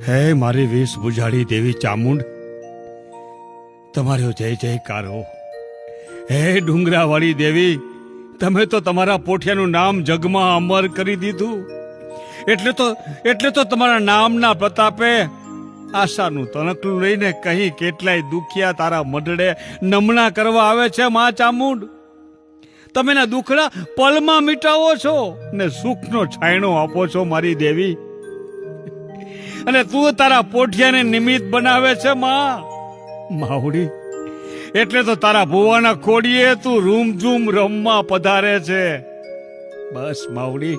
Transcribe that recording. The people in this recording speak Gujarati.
હે મારી વેશ બુજાડી દેવી ચામુંડ, તમારો જય જયકાર હો. હે ડુંગરાવાળી દેવી, તમે તો તમારા પોઠિયાનું નામ જગમાં અમર કરી દીધું. એટલે તો તમારા નામના પ્રતાપે આશાનું તણકલું લઈને કહી કેટલાય દુખિયા તારા મઢડે નમણા કરવા આવે છે. માં ચામુંડ, તમે ના દુખડા પલમાં મિટાવો છો ને સુખનો છાયણો આપો છો મારી દેવી. અને તું તારા પોઠિયાને નિમિત્ત બનાવે છે માં માવડી. એટલે તો તારા ભુવાના ખોડીએ તું રૂમઝૂમ રમવા પધારે છે. બસ માવડી,